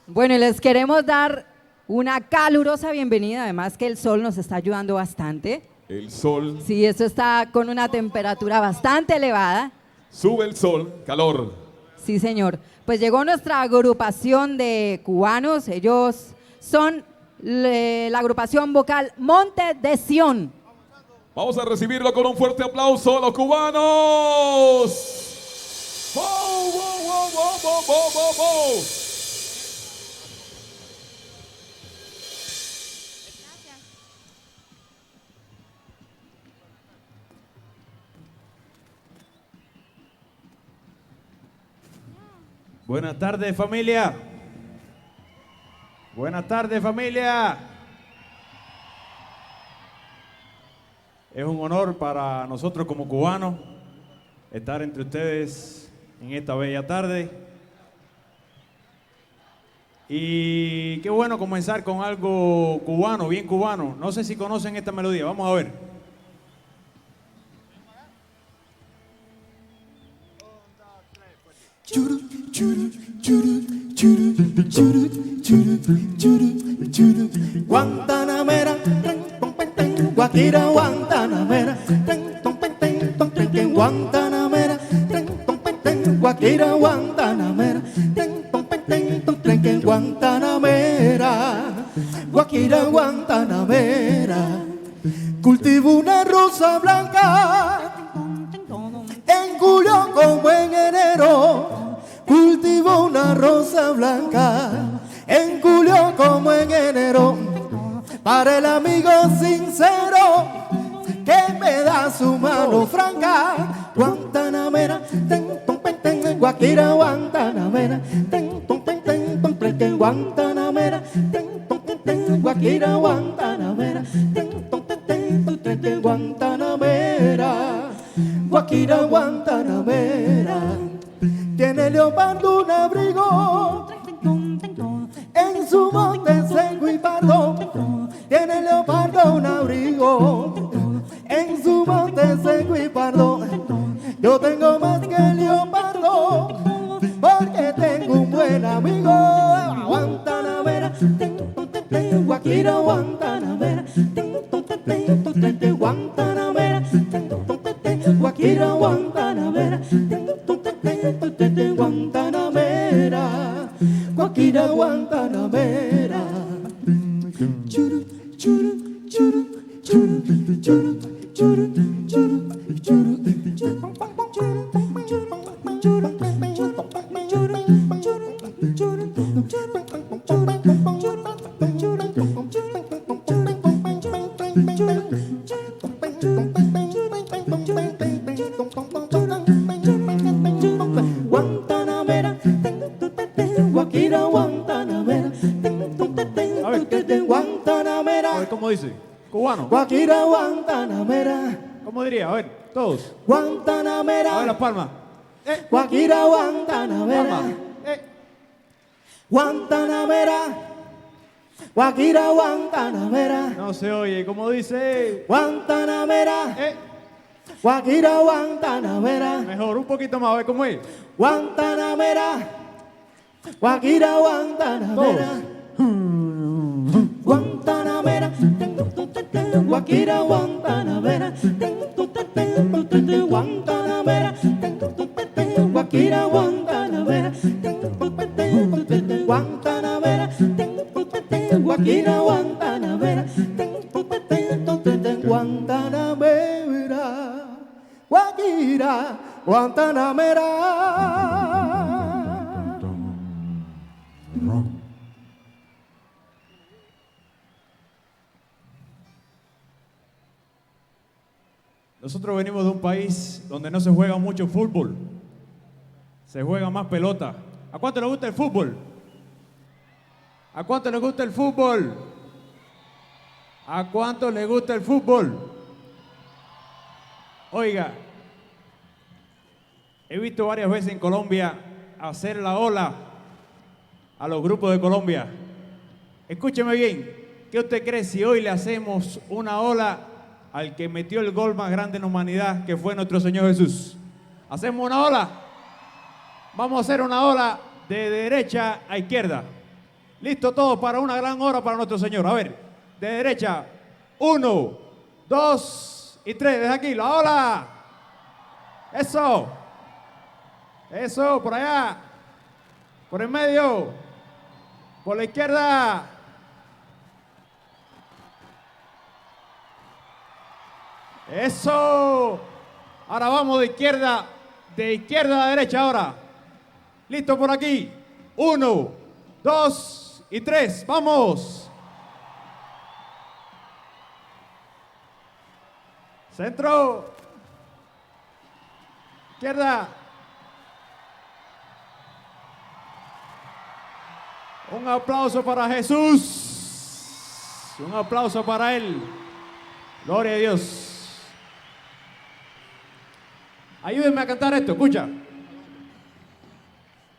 Bueno, y les queremos dar una calurosa bienvenida, además que el sol nos está ayudando bastante. El sol. Sí, esto está con una temperatura bastante elevada. Sube el sol, calor. Sí, señor. Pues llegó nuestra agrupación de cubanos, ellos son la agrupación vocal Monte de Sion. Vamos a recibirlo con un fuerte aplauso, los cubanos. ¡Wow, wow, wow, wow, wow, wow, wow, wow! Buenas tardes, familia. Buenas tardes, familia. Es un honor para nosotros como cubanos estar entre ustedes en esta bella tarde. Y qué bueno comenzar con algo cubano, bien cubano. No sé si conocen esta melodía, vamos a ver. Guantanamera, Guajira, Guantanamera, Guantanamera, Guajira, Guantanamera, Guantanamera, Guajira, Guantanamera. Cultivo una rosa blanca en julio como en enero. Cultivo una rosa blanca en julio como en enero. Para el amigo sincero que me da su mano franca. Guantanamera, Guajira, Guantanamera, Guantanamera, Guajira, Guantanamera, Guantanamera, Guajira, Guantanamera. Tiene leopardo un abrigo en su monte seco y pardo. Tiene leopardo un abrigo en su monte seco y pardo. Yo tengo más que el leopardo porque tengo un buen amigo. Guantanamera, Guajira, Guantanamera, Guantanamera, Guajira, Guantanamera, Guantanamera, Guajira, Guantanamera. Churu, churu, churu, churu, churu, churu, churu, churu, Guantanamera, Guajira, Guantanamera, Guantanamera. A ver cómo dice. Cubano. Guajira, Guantanamera. ¿Cómo diría? A ver, todos. Guantanamera. A ver las palmas. Guajira, Guantanamera. Palmas. Guantanamera. Guajira, Guantanamera. No se oye. ¿Cómo dice? Guantanamera. Guajira, Guantanamera. Mejor, un poquito más. A ver cómo es. Guantanamera. Guajira, Guantanamera. Guantanamera. Guajira, Guantanamera. Guantanamera. Guajira, Guantanamera. Guantanamera. Guajira, Guantanamera. Guantanamera. Guajira, Guantanamera. Nosotros venimos de un país donde no se juega mucho fútbol. Se juega más pelota. ¿A cuánto le gusta el fútbol? ¿A cuánto le gusta el fútbol? ¿A cuánto le gusta el fútbol? Oiga, he visto varias veces en Colombia hacer la ola a los grupos de Colombia. Escúcheme bien, ¿qué usted cree si hoy le hacemos una ola al que metió el gol más grande en la humanidad, que fue nuestro Señor Jesús? ¿Hacemos una ola? Vamos a hacer una ola de derecha a izquierda. Listo todo para una gran hora para nuestro Señor. A ver, de derecha, 1, 2 y 3. Desde aquí, la ola. Eso. Eso, por allá. Por el medio. Por la izquierda. Eso. Ahora vamos de izquierda a derecha ahora. Listo por aquí. 1, 2 y 3. Vamos. Centro. Izquierda. Un aplauso para Jesús. Un aplauso para Él. Gloria a Dios. Ayúdenme a cantar esto, escucha.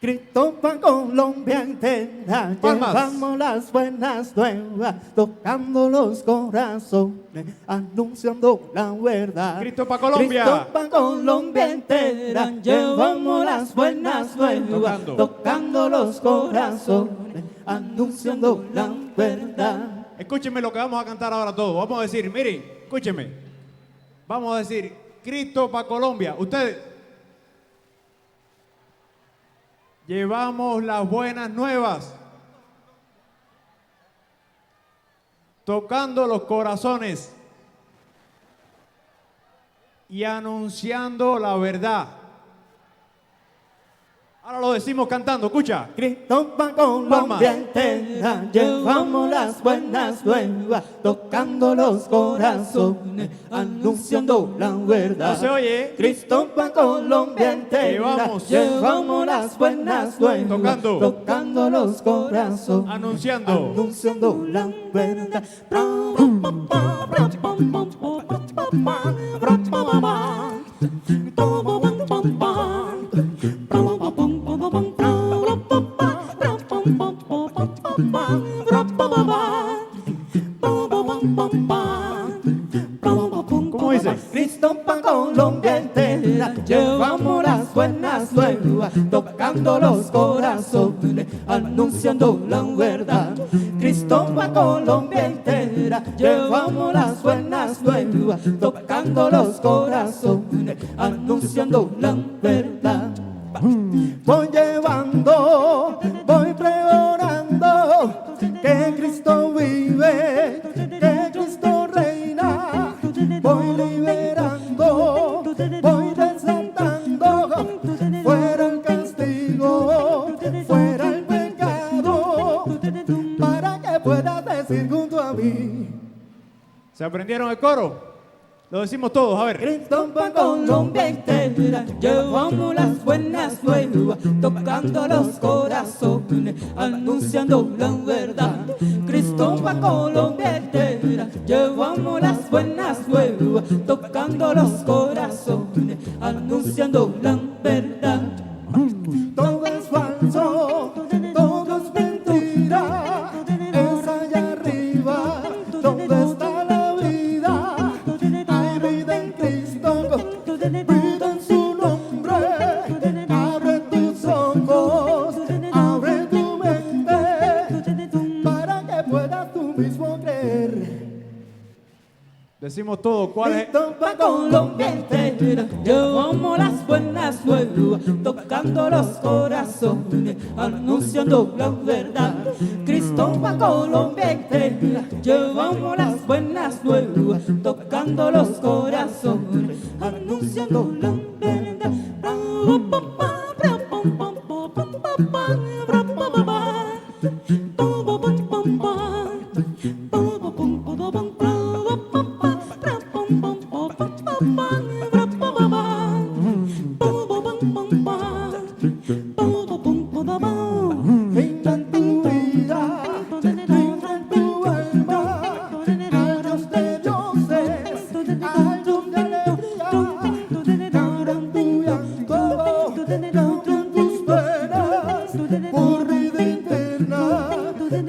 Cristo pa' Colombia entera, Palmas. llevamos las buenas nuevas, tocando los corazones, anunciando la verdad. Cristo pa' Colombia. Cristo pa' Colombia entera, llevamos las buenas nuevas, tocando los corazones, anunciando la verdad. Escúchenme lo que vamos a cantar ahora todos. Vamos a decir, miren, escúchenme. Vamos a decir, Cristo para Colombia. Ustedes. Llevamos las buenas nuevas. Tocando los corazones. Y anunciando la verdad. Ahora lo decimos cantando, escucha. Cristo pa' Colombia entera, llevamos las buenas nuevas, tocando los corazones, anunciando la verdad. No se oye. Cristo pa' Colombia entera, llevamos las buenas nuevas, tocando los corazones, anunciando la verdad. ¿Cómo dice? Cristo pa' Colombia entera, llevamos las buenas nuevas, tocando los corazones, anunciando la verdad. Cristo pa' Colombia entera, llevamos las buenas nuevas, tocando los corazones, anunciando la verdad. Voy llevando, voy pregonando que Cristo vive, que Cristo reina. Voy liberando, voy desatando, fuera el castigo, fuera el pecado, para que puedas decir junto a mí. ¿Se aprendieron el coro? Lo decimos todos, a ver. Cristo pa' Colombia entera, llevamos las buenas nuevas, tocando los corazones, anunciando la verdad. Cristo pa' Colombia entera, llevamos las buenas nuevas, tocando los corazones, anunciando la verdad. Todo es falso, todo es mentira, es allá arriba donde está la vida. Hay vida en Cristo, vida en su nombre. Abre tus ojos, abre tu mente, para que puedas tú mismo creer. Decimos todo, ¿cuál es? Cristo pa' Colombia entera, llevamos las buenas nuevas, tocando los corazones, anunciando la verdad. Cristo pa' Colombia entera, llevamos las buenas nuevas, tocando los corazones, anunciando la verdad. Venga en tu vida, venga en tu alma, al Dios de dioses, al Dios de alegría, cantan tu llanto, cantan tus penas, por vida eterna,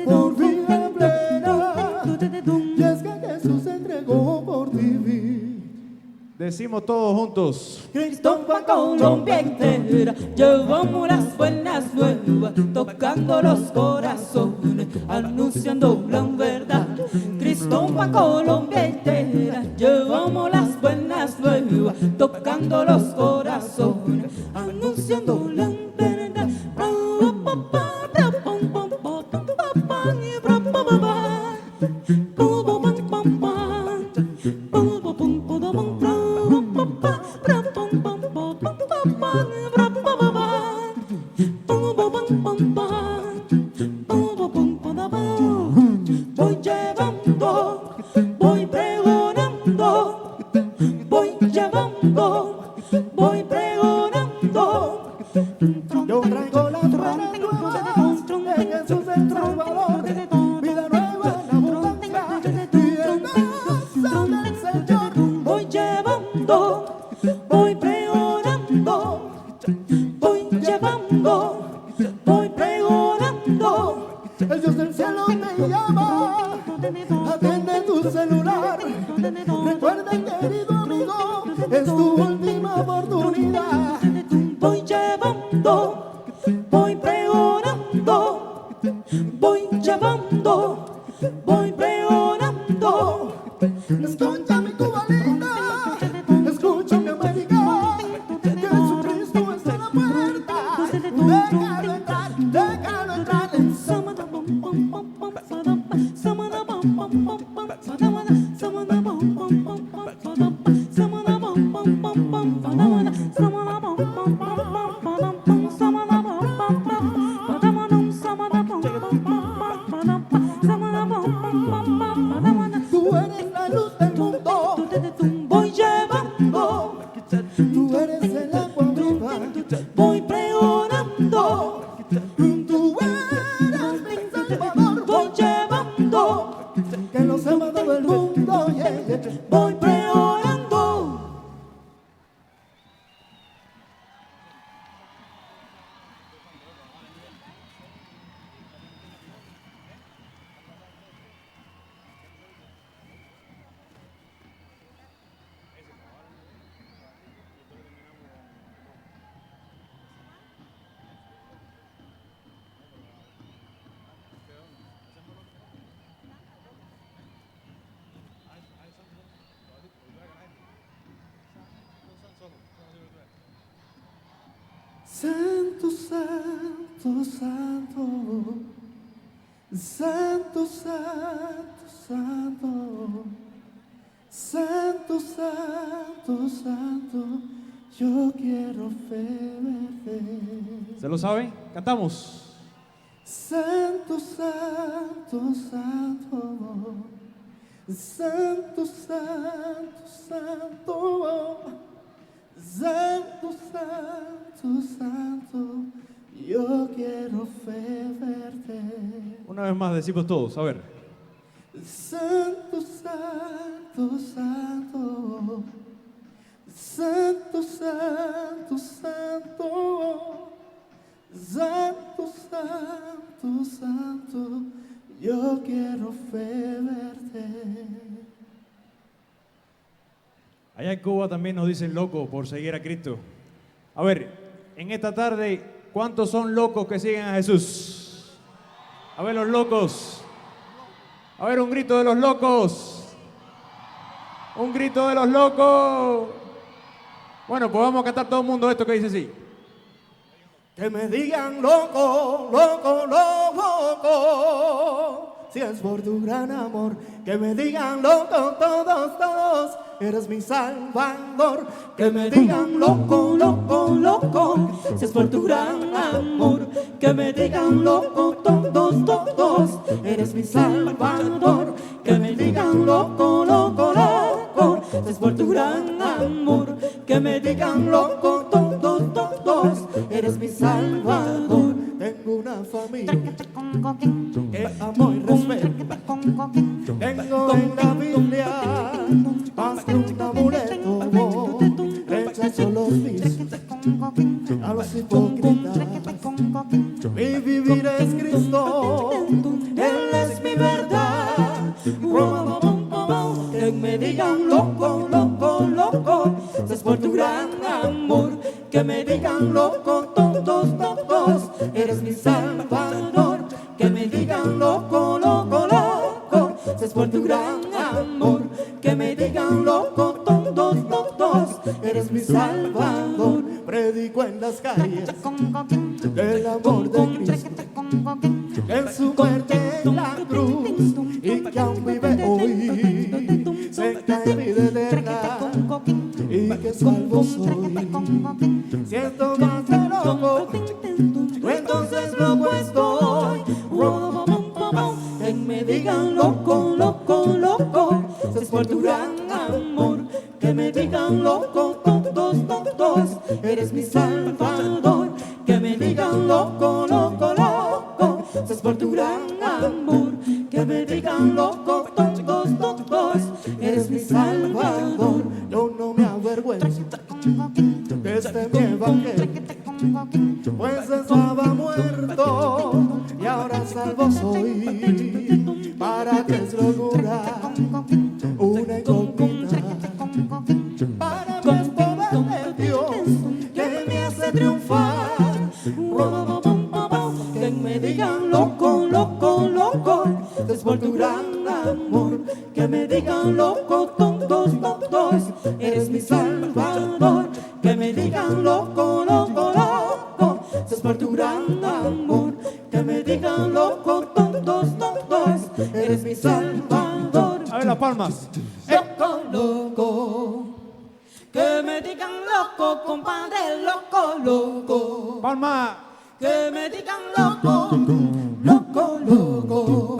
por vida plena, y es que Jesús se entregó por vivir. decimos todos juntos. Cristo pa' Colombia entera, llevamos las buenas nuevas, tocando los corazones, anunciando la verdad. Cristo pa' Colombia entera, llevamos las buenas nuevas, tocando los corazones, anunciando la verdad. Voy llevando, voy pregonando, voy llevando, voy pregonando. Yo traigo las buenas nuevas, de Jesús el Salvador, vida nueva en abundancia, y el gozo del Señor. Voy llevando, voy pregonando, voy llevando, voy pregonando. El Dios del cielo te llama, atiende tu celular. Recuerda, querido amigo, es tu última oportunidad. Voy llevando, voy pregonando, voy llevando, voy pregonando. Escucha mi Cuba linda, escucha mi América, Jesucristo está en la puerta. Déjalo entrar, déjalo entrar. Tú eres la luz del mundo, Voy llevando, tú eres el agua viva, voy pregonando, tú eres mi Salvador. voy llevando, Que los ama todo el mundo, yeah, yeah. voy pregonando. Santo, santo, santo, santo, santo, santo, santo, santo, santo, yo quiero verte. ¿Se lo saben? Cantamos. Santo, santo, santo, santo, santo, santo, santo, santo, santo, yo quiero verte. Una vez más decimos todos, a ver. Santo, santo, santo, santo, santo, santo, santo, santo, santo, yo quiero verte. Allá en Cuba también nos dicen locos por seguir a Cristo. A ver, en esta tarde, ¿cuántos son locos que siguen a Jesús? A ver los locos. A ver un grito de los locos. Un grito de los locos. Bueno, pues vamos a cantar todo el mundo esto que dice así. Que me digan loco, loco, loco, loco, si es por tu gran amor. Que me digan loco, todos, todos, eres mi Salvador. Que me digan loco, loco, loco, Si es por tu gran amor, que me digan loco todos, todos, eres mi Salvador. Que me digan loco, loco, loco, si es por tu gran amor, que me digan loco todos, todos, eres mi Salvador. tengo una familia que amo y respeto. Tengo en la Biblia más que un amuleto. Rechazo los vicios, a los hipócritas. Mi vivir es Cristo, Él es mi verdad. Que me digan loco, loco, loco, por tu gran amor. Que me digan loco, todos, todos, eres mi salvador. Que me digan loco, loco, loco, si es por tu gran amor. Que me digan loco, todos, todos, eres mi salvador. Predico en las calles el amor de Cristo, en su muerte en la cruz, y que aún vive hoy, cerca de vida eterna, y que salvo soy. Si esto va a ser loco, entonces loco estoy. Que me digan loco, loco, loco, si es por tu gran amor. Que me digan loco, todos, todos, eres mi salvador. Que me digan loco, loco, loco, si es por tu gran amor. Que me digan loco, todos, todos, eres mi salvador. Yo no me avergüenzo de este mi evangelio, pues estaba muerto y ahora salvo soy. ¿Para qué es locura? Una incógnita. Para mí es poder de Dios que me hace triunfar. Que me digan loco, loco, loco, es por tu gran amor. Que me digan loco, todos, todos, eres mi salvador. Que me digan loco, loco, loco, es por tu gran amor. Que me digan loco, todos, todos, eres mi salvador. A ver las palmas. Loco, loco, que me digan loco, compadre, loco, loco. Palma. Que me digan loco, loco, loco.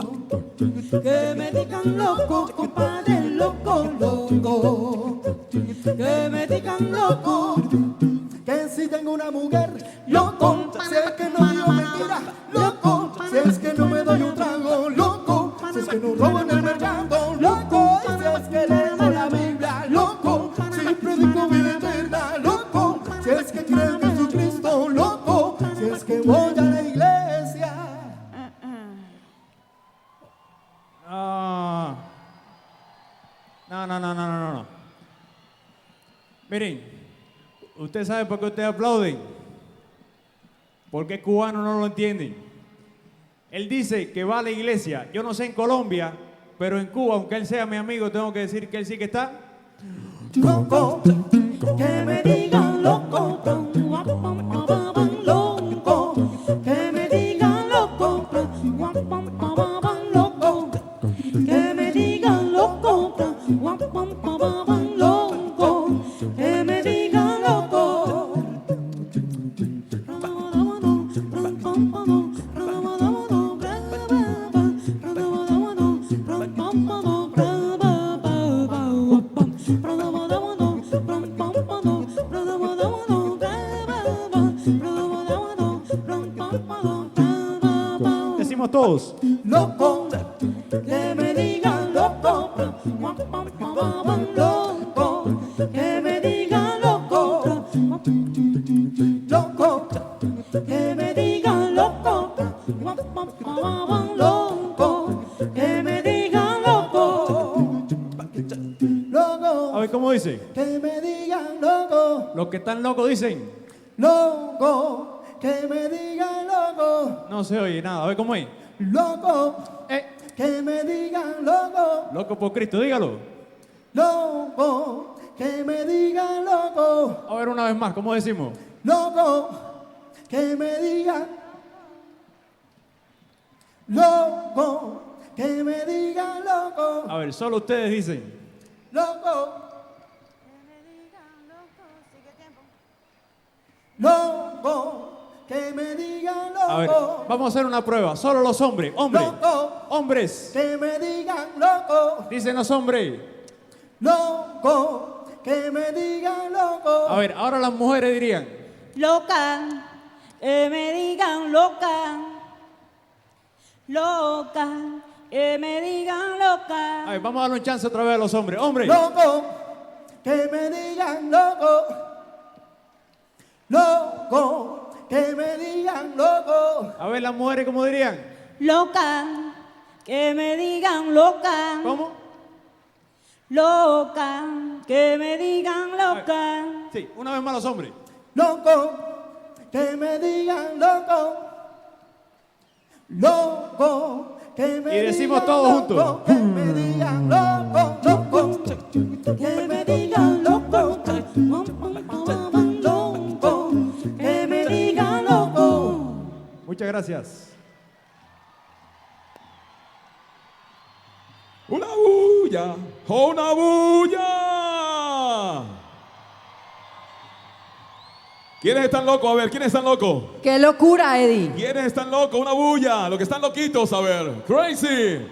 Que me digan loco, compadre, loco, loco. Que me digan loco, Que si tengo una mujer, loco, si es que no digo mentira, loco, si es que no me doy un trago, loco, si es que no robo en el mercado, loco, si es que leo la Biblia, loco, si predico vida eterna, loco, si es que creo en Jesucristo, loco, si es que voy a la iglesia. No. Miren, ¿usted sabe por qué ustedes aplauden? Porque cubanos no lo entienden. Él dice que va a la iglesia. Yo no sé en Colombia, pero en Cuba, aunque él sea mi amigo, tengo que decir que él sí que está. loco. Que me digan loco, loco. Que me digan loco, loco. Que me digan loco, loco. Que me digan loco. Decimos todos. Loco, que me digan loco, loco, que me digan loco, loco, que me digan loco, loco, que me digan loco, loco, A ver, ¿cómo dice? Que me digan loco, Los que están locos dicen. loco, que me digan loco, No se oye nada. A ver, ¿cómo es? loco, que me digan loco, Loco por Cristo, dígalo. loco, que me digan loco, A ver, una vez más, ¿cómo decimos? loco, que me digan loco, que me digan loco, A ver, solo ustedes dicen. loco, loco, que me digan A ver, loco, vamos a hacer una prueba. Solo los hombres. Hombres. loco, Hombres. que me digan loco, Dicen los hombres. loco, que me digan loco, A ver, ahora las mujeres dirían. loca, que me digan loca, loca, que me digan loca. A ver, vamos a darle un chance otra vez a los hombres. Hombres. loco, que me digan loco, loco, que me digan loco, A ver, las mujeres, ¿cómo dirían? Loca, que me digan loca, ¿Cómo? loca, que me digan loca. Sí, una vez más los hombres. Loco, que me digan loco. Loco, que me Y decimos digan todos loco, juntos. que me digan loco, loco. Que me digan loco, loco, que me digan loco. Muchas gracias. Una bulla, una bulla. ¿Quiénes están locos? A ver, ¿quiénes están locos? ¡Qué locura, Eddie! ¿Quiénes están locos? Una bulla. Los que están loquitos, a ver. Crazy.